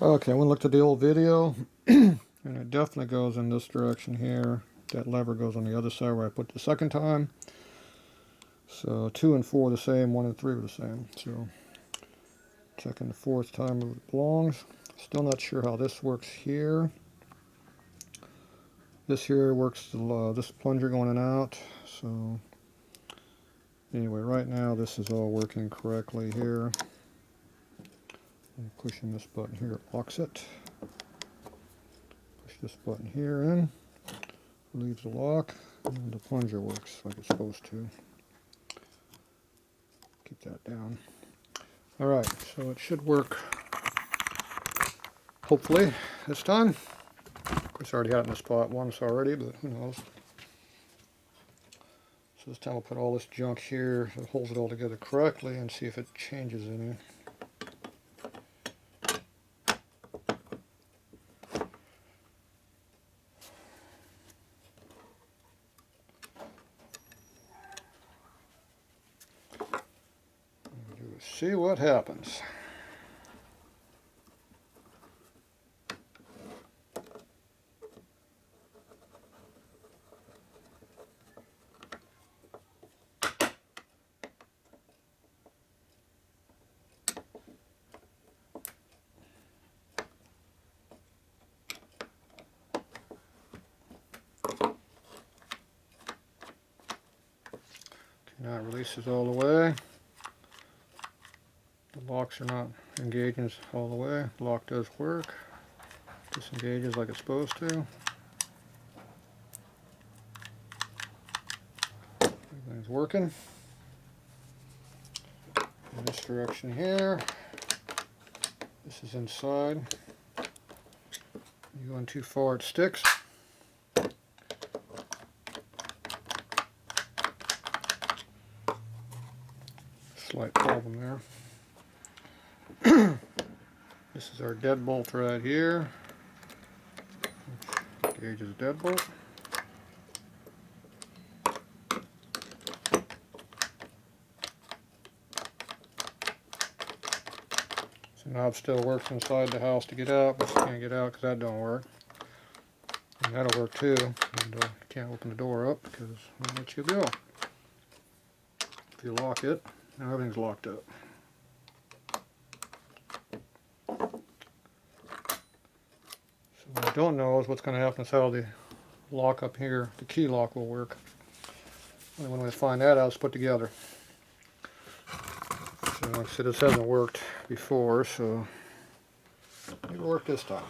Okay, I went and looked at the old video, and it definitely goes in this direction here. That lever goes on the other side where I put the second time. So 2 and 4 are the same, 1 and 3 are the same. So checking the fourth time where it belongs. Still not sure how this works here. This here works, this plunger going in and out. So anyway, right now this is all working correctly here. And pushing this button here, it locks it. Push this button here in, leaves the lock, and the plunger works like it's supposed to. Keep that down. Alright, so it should work, hopefully, this time. Of course, I already had it in the spot once already, but who knows. So this time I'll put all this junk here that holds it all together correctly and see if it changes any. See what happens. Now it releases all the way. The locks are not engaging all the way. The lock does work. Disengages like it's supposed to. Everything's working. In this direction here. This is inside. You go in too far, it sticks. Slight problem there. This is our deadbolt right here. Gauge is deadbolt. So knob still works inside the house to get out, but you can't get out because that don't work. And that'll work too. And you can't open the door up because it won't let you go. If you lock it, now everything's locked up. So what I don't know is what's going to happen is how the lock up here, the key lock, will work. And when we find that out, it's put together. So like I said, this hasn't worked before, so it'll work this time.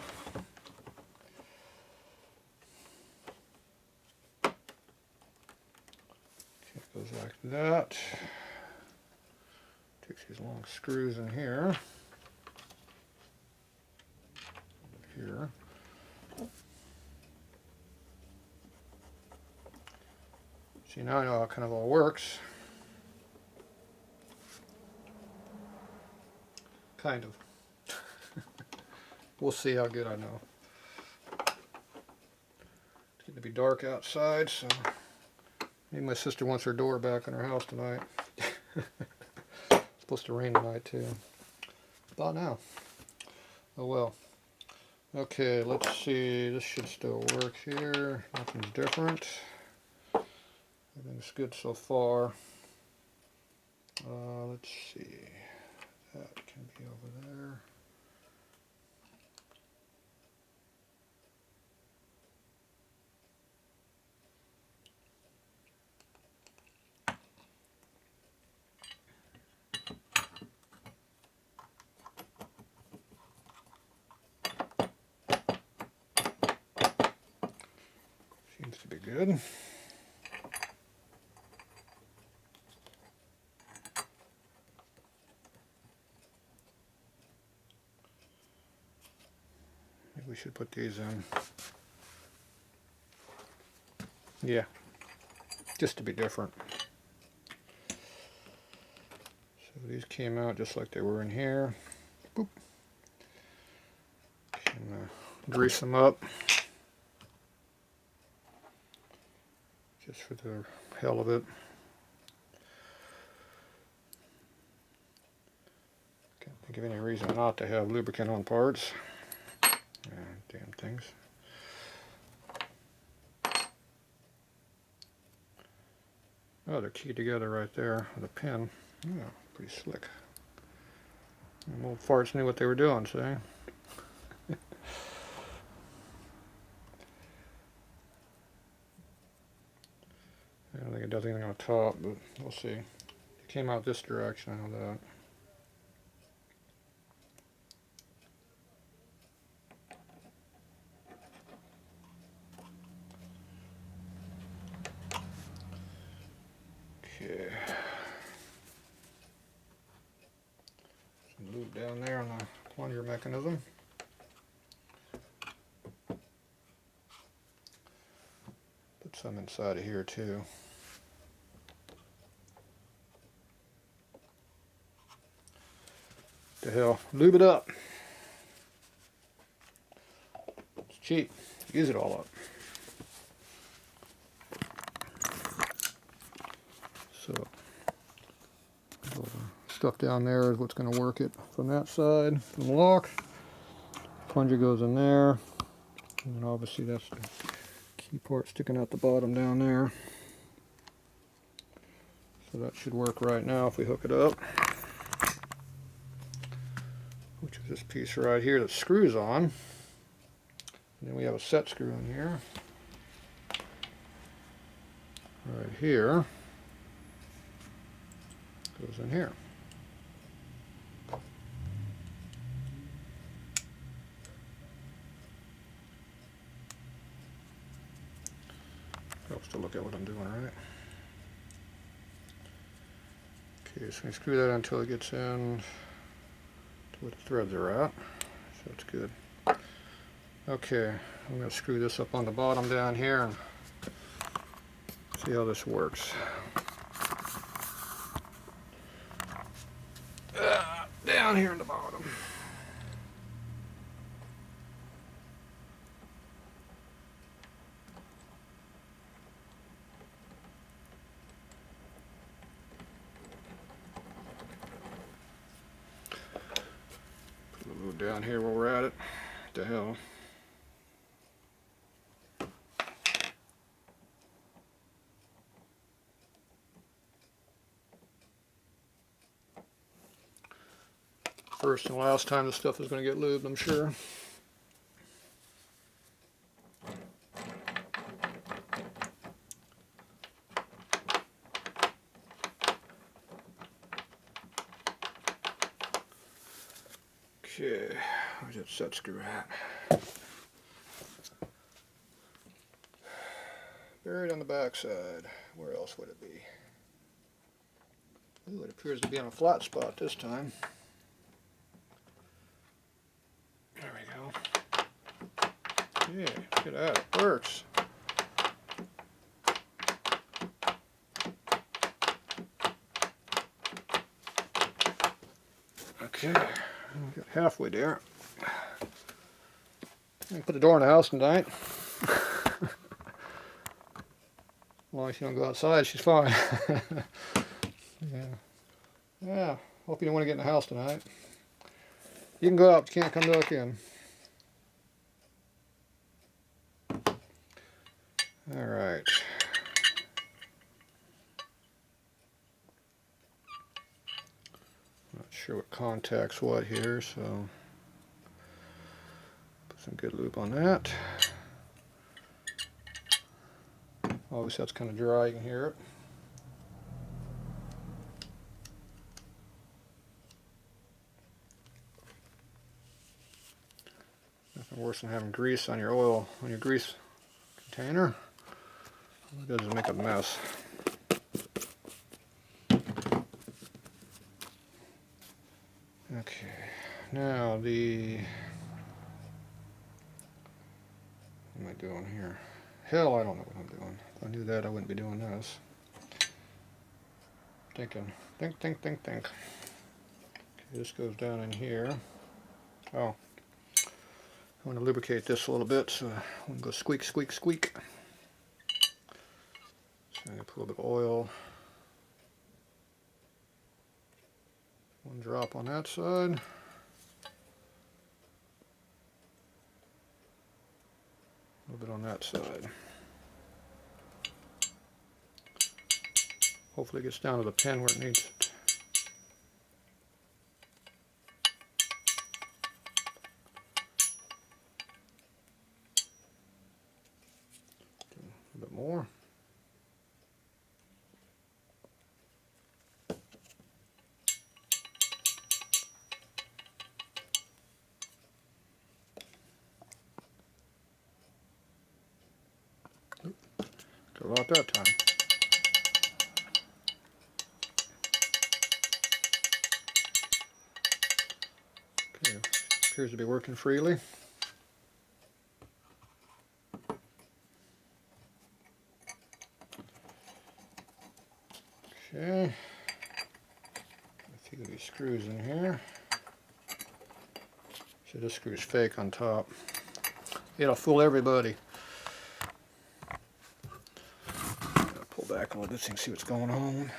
Okay, it goes like that. Takes these long screws in here. Here. See, now I know how it kind of all works. Kind of. We'll see how good I know. It's getting to be dark outside, so maybe my sister wants her door back in her house tonight. It's supposed to rain tonight too. About now. Oh well. Okay, let's see. This should still work here. Nothing's different. Everything's good so far. Let's see. That can be over there. Seems to be good. Maybe we should put these in. Yeah, just to be different. So these came out just like they were in here. Boop. Can grease them up. Just for the hell of it. Can't think of any reason not to have lubricant on parts. damn things. Oh, they're keyed together right there with a pin. Yeah, pretty slick. Them old farts knew what they were doing, see? I don't think it does anything on the top, but we'll see. It came out this direction, I know that. Okay. Some lube down there on the plunger mechanism. Put some inside of here too. The hell, lube it up. It's cheap. Use it all up. So, all the stuff down there is what's going to work it from that side. From the lock, plunger goes in there, and obviously that's the key part sticking out the bottom down there. So that should work right now if we hook it up. Which is this piece right here that screws on. And then we have a set screw in here. Right here. Goes in here. Helps to look at what I'm doing, right? Okay, so we screw that until it gets in to where the threads are at. So it's good. Okay, I'm going to screw this up on the bottom down here and see how this works. Down here in the bottom. Put a little down here while we're at it. What the hell? First and last time this stuff is going to get lubed, I'm sure. Okay, where's that set screw at? Buried on the back side. Where else would it be? Ooh, it appears to be on a flat spot this time. There we go. Yeah, look at that. It works. Okay, we got halfway there. I can put the door in the house tonight. As long as she don't go outside, she's fine. Yeah. Hope you don't want to get in the house tonight. You can go out, but you can't come back in. Alright. Not sure what contacts what here, so put some good lube on that. Obviously that's kind of dry, you can hear it. Nothing worse than having grease on your oil, on your grease container. All it does is make a mess. Okay, now what am I doing here? Hell, I don't know what I'm doing. If I knew that, I wouldn't be doing this. Thinking. Think. Okay, this goes down in here. Oh. I want to lubricate this a little bit, so I'm going to go squeak, squeak, squeak. So I'm going to put a little bit of oil. One drop on that side. on that side. Hopefully it gets down to the pin where it needs it. A little bit more. Go out that time. Okay, appears to be working freely. Okay, I think these screws in here. So this screw's fake on top. It'll fool everybody. Pull back a little bit so you can see what's going on.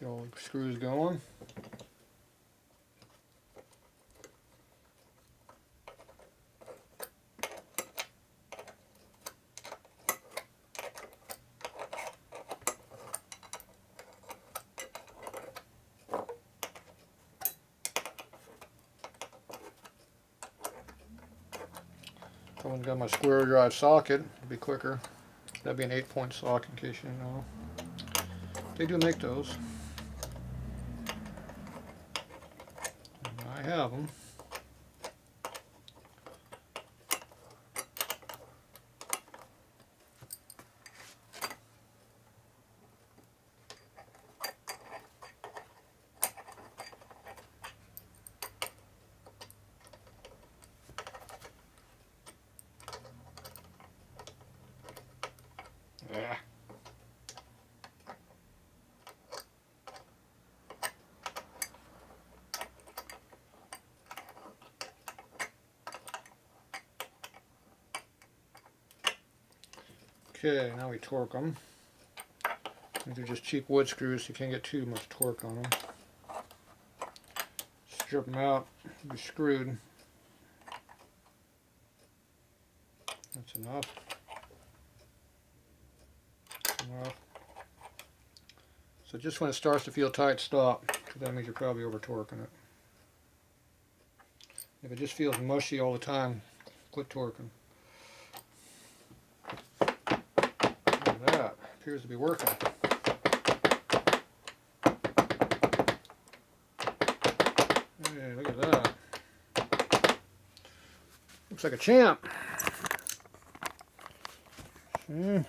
Get all the screws going. I haven't got my square drive socket, it'll be quicker. That'd be an 8-point socket in case you didn't know. They do make those. And I have them. Yeah. Okay, now we torque them. These are just cheap wood screws, so you can't get too much torque on them. Strip them out, be screwed. That's enough. Enough. So just when it starts to feel tight, stop, because that means you're probably over torquing it. If it just feels mushy all the time, quit torquing. That appears to be working. Hey, look at that. Looks like a champ. See? Like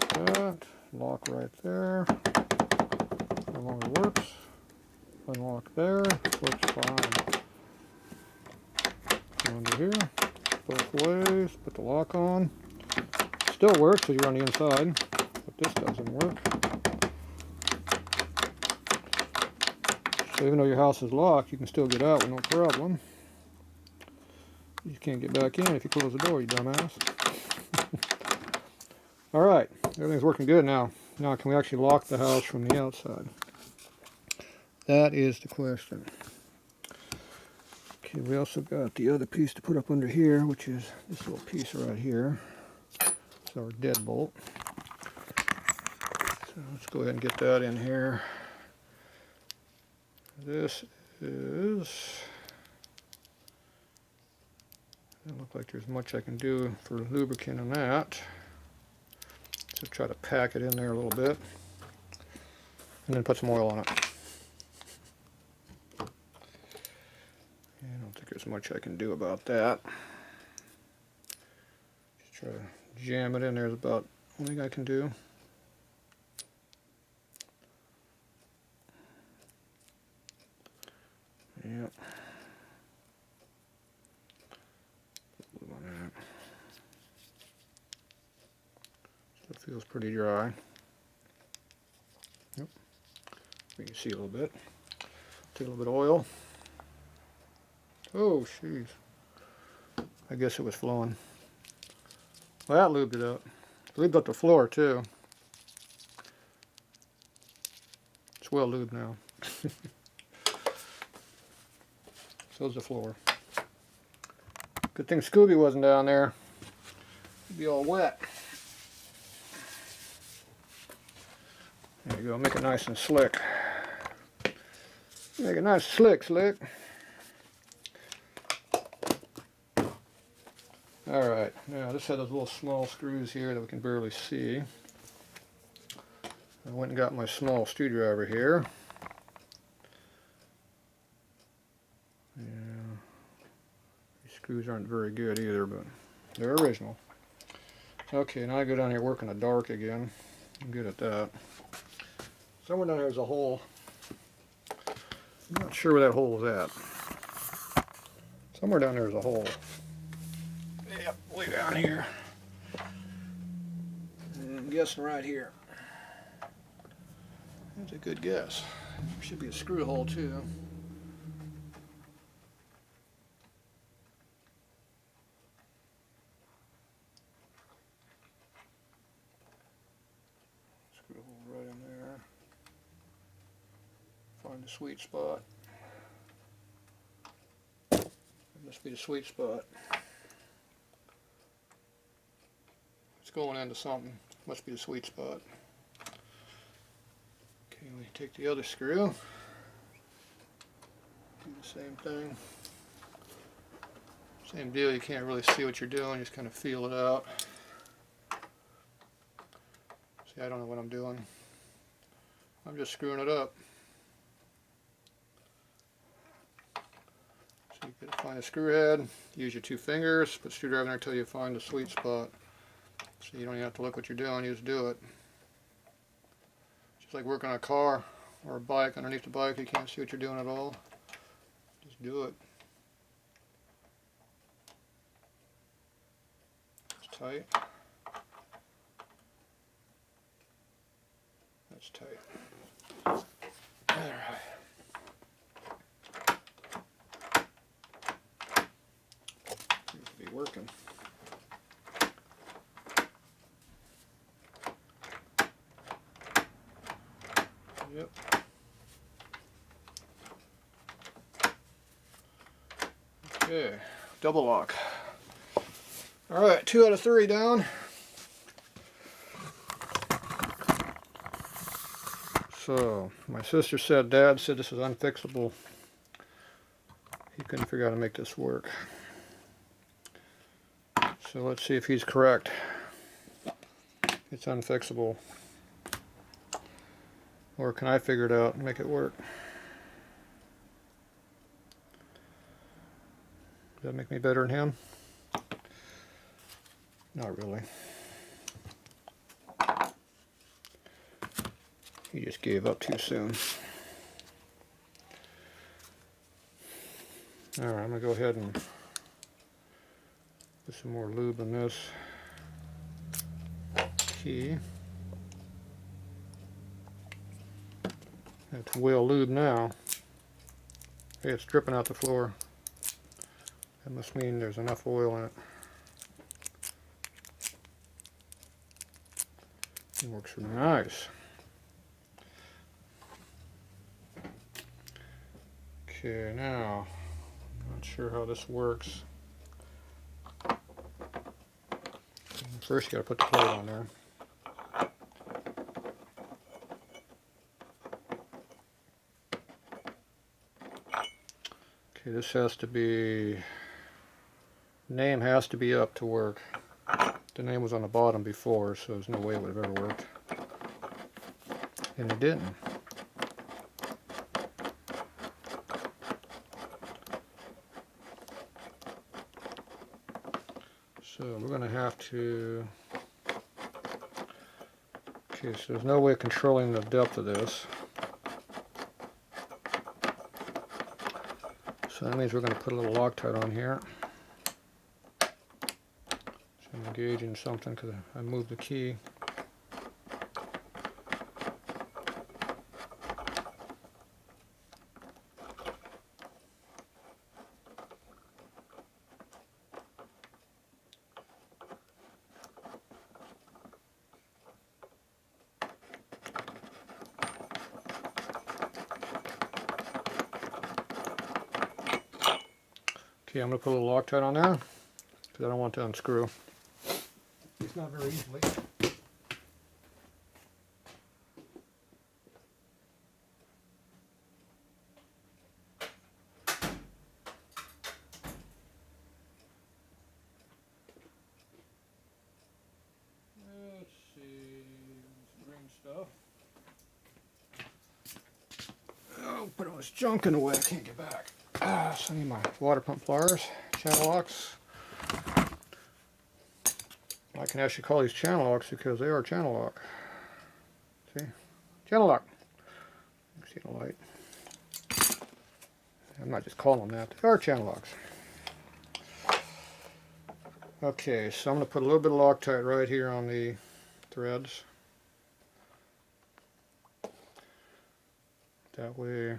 that. Lock right there. No longer works. Unlock there. Works fine. Under here. Both ways. Put the lock on. Still works because you're on the inside, but this doesn't work. So even though your house is locked, you can still get out with no problem. You just can't get back in if you close the door, you dumbass. Alright, everything's working good now. Now can we actually lock the house from the outside? That is the question. Okay, we also got the other piece to put up under here, which is this little piece right here. Our deadbolt. So let's go ahead and get that in here. This is, doesn't look like there's much I can do for lubricant on that. So try to pack it in there a little bit and then put some oil on it. I don't think there's much I can do about that. Just try to jam it in there is about the only thing I can do. Yep. Glue on that. So it feels pretty dry. Yep. We can see a little bit. Take a little bit of oil. Oh, jeez. I guess it was flowing. Well, that lubed it up. Lubed up the floor too. It's well lubed now. So's the floor. Good thing Scooby wasn't down there. It'd be all wet. There you go, make it nice and slick. Make it nice slick. Alright, now this had those little small screws here that we can barely see. I went and got my small screwdriver here. Yeah, these screws aren't very good either, but they're original. Okay, now I go down here work in the dark again. I'm good at that. Somewhere down here is a hole. I'm not sure where that hole is at. Somewhere down there is a hole. Yep, way down here. And I'm guessing right here. That's a good guess. Should be a screw hole too. Screw hole right in there. Find the sweet spot. That must be the sweet spot. It's going into something. Must be the sweet spot. Okay, we take the other screw. Do the same thing. Same deal, you can't really see what you're doing, just kind of feel it out. See, I don't know what I'm doing. I'm just screwing it up. So you gotta find a screw head, use your 2 fingers, put the screwdriver in there until you find the sweet spot. So you don't even have to look what you're doing, you just do it. Just like working on a car or a bike. Underneath the bike you can't see what you're doing at all. Just do it. It's tight. That's tight. Alright. Seems to be working. Yep. Okay, double lock. Alright, 2 out of 3 down. So, my sister said, Dad said this is unfixable. He couldn't figure out how to make this work. So let's see if he's correct. It's unfixable. Or can I figure it out and make it work? Does that make me better than him? Not really. He just gave up too soon. Alright, I'm going to go ahead and put some more lube in this key. It's well lubed now. Hey, it's dripping out the floor. That must mean there's enough oil in it. It works really nice. Okay, now, not sure how this works. First you gotta put the plate on there. Okay, this has to be, name has to be up to work. The name was on the bottom before, so there's no way it would have ever worked. And it didn't. So we're going to have to, okay, so there's no way of controlling the depth of this. So that means we're going to put a little Loctite on here. So I'm engaging something because I moved the key. Okay, I'm going to put a little Loctite on there because I don't want to unscrew. It's not very easily. Let's see, green stuff. Oh, put all this junk in the way, I can't get back. So I need my water pump pliers, channel locks. I can actually call these channel locks because they are channel lock. See? Channel lock. See the light. I'm not just calling them that, they are channel locks. Okay, so I'm going to put a little bit of Loctite right here on the threads. That way,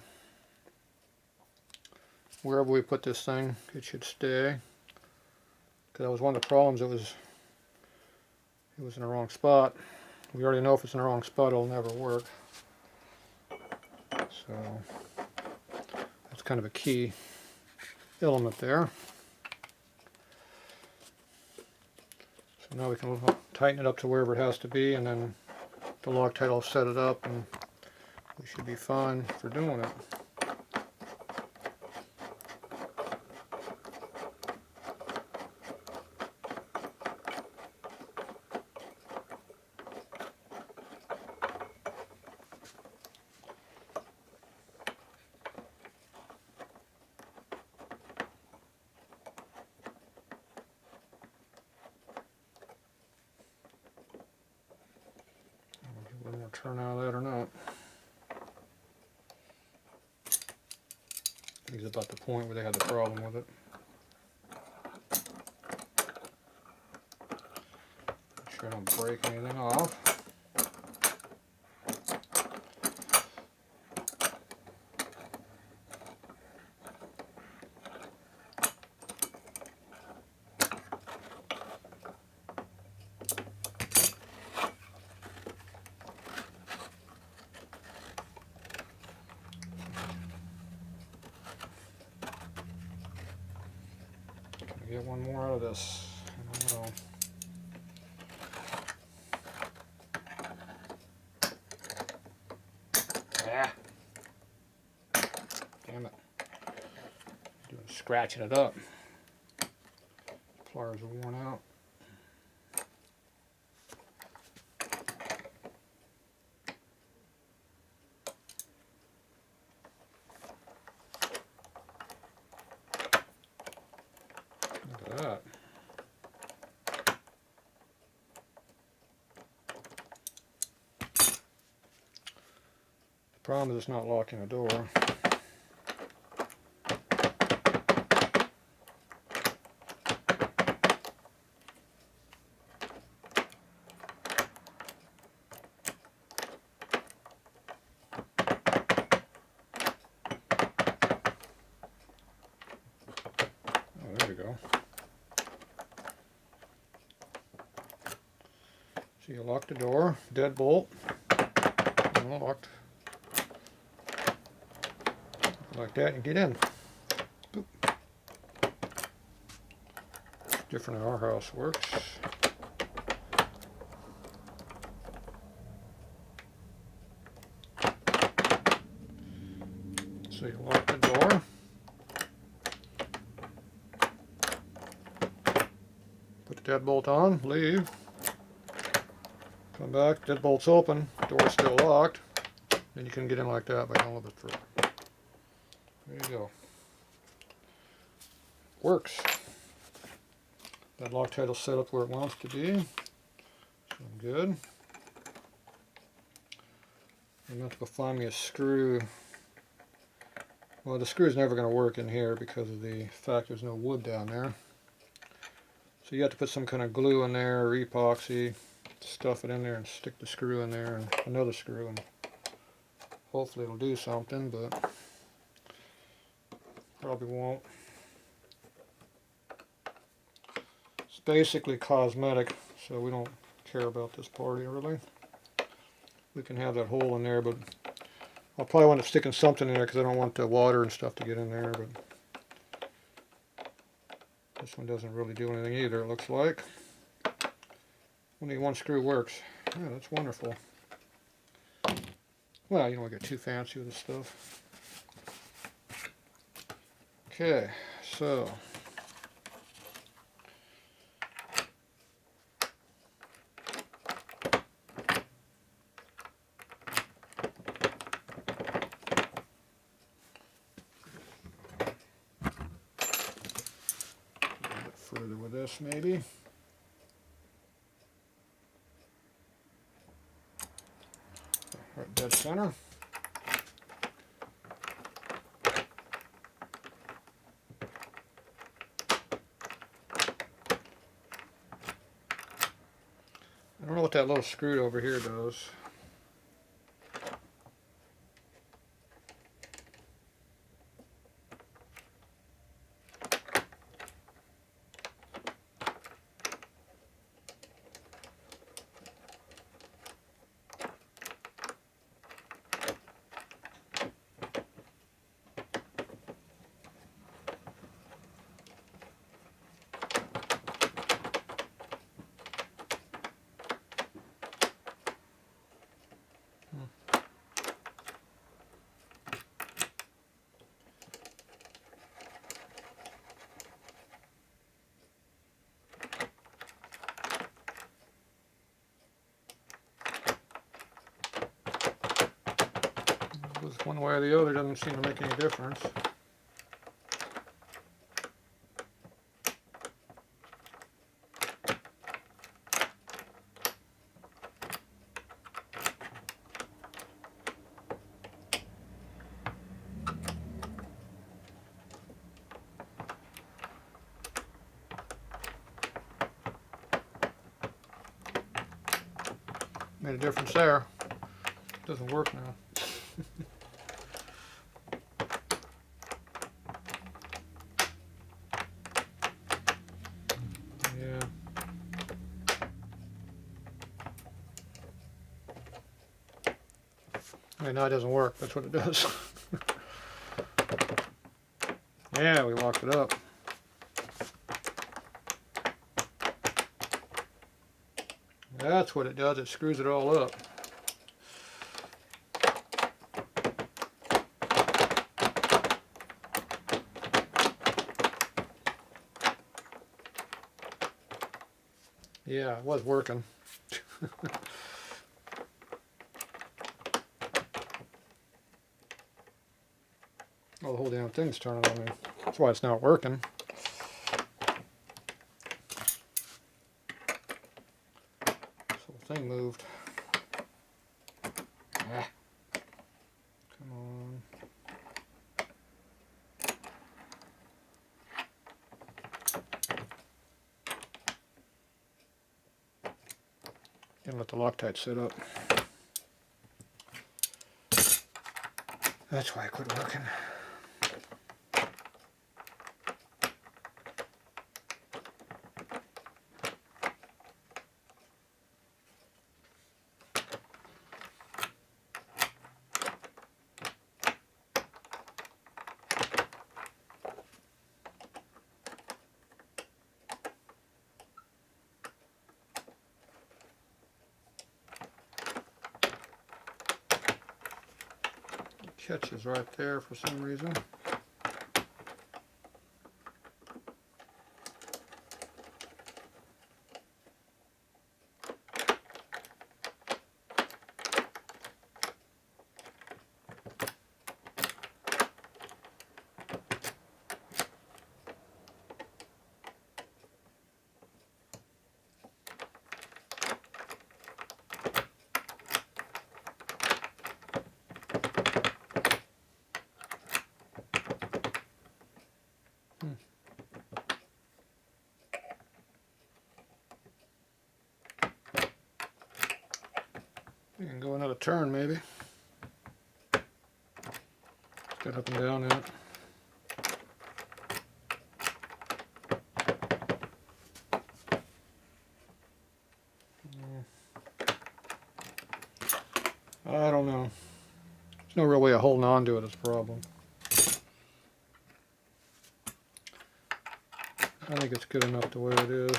wherever we put this thing, it should stay. Because that was one of the problems, it was in the wrong spot. We already know if it's in the wrong spot, it'll never work. So, that's kind of a key element there. So now we can tighten it up to wherever it has to be, and then the Loctite will set it up, and we should be fine for doing it. We're going to turn out of that or not. I think it's about the point where they had the problem with it. Make sure I don't break anything off. Get one more out of this. I don't know. Ah. Damn it. Scratching it up. Pliers are worn out. Look at that. The problem is it's not locking the door. Oh, there we go. So you lock the door, deadbolt, unlocked. Like that, and get in. Boop. Different than our house works. So you lock the door. Put the deadbolt on, leave. Come back, deadbolt's open, door's still locked. Then you can get in like that by going a little bit further. There you go. Works. That Loctite will set up where it wants to be. So I'm good. I'm going to have to go find me a screw. Well, the screw is never going to work in here because of the fact there's no wood down there. So you have to put some kind of glue in there or epoxy, stuff it in there and stick the screw in there and another screw, and hopefully it'll do something, but probably won't. It's basically cosmetic, so we don't care about this part here really. We can have that hole in there, but I'll probably want to stick sticking something in there because I don't want the water and stuff to get in there. But This one doesn't really do anything either, it looks like. Only one screw works. Yeah, that's wonderful. Well, you don't want to get too fancy with this stuff. Okay, so a bit further with this maybe. Right dead center. I don't know what that little screw over here does. Goes one way or the other, doesn't seem to make any difference. Made a difference there. Doesn't work now. Yeah. Okay, now it doesn't work. That's what it does. Yeah, we locked it up. That's what it does. It screws it all up. Yeah, it was working. Oh, the whole damn thing's turning on me. That's why it's not working. This whole thing moved. Ah. Come on. Gonna let the Loctite sit up. That's why I quit working. Catches right there for some reason. You can go another turn maybe. Get up and down in it. I don't know. There's no real way of holding on to it is the problem. I think it's good enough the way it is.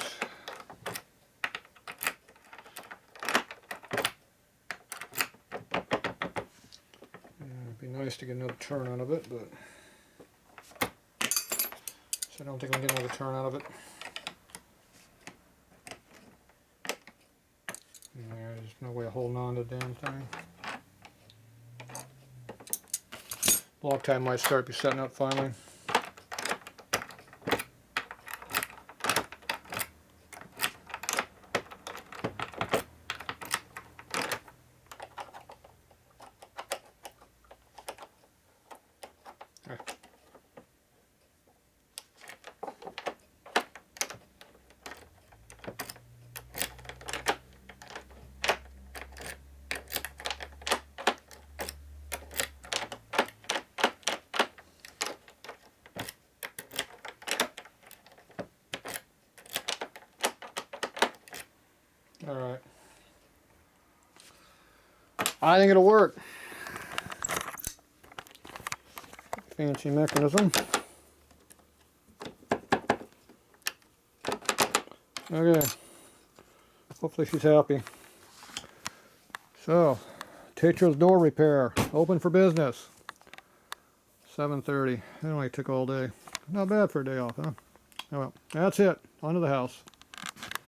It'd be nice to get another turn out of it, but so I don't think I can get another turn out of it. There's no way of holding on to the damn thing. Loctite might start be setting up finally. Alright. I think it'll work. Fancy mechanism. Okay. Hopefully she's happy. So, Tatro's door repair. Open for business. 7:30. It only took all day. Not bad for a day off, huh? Oh well. That's it. On to the house.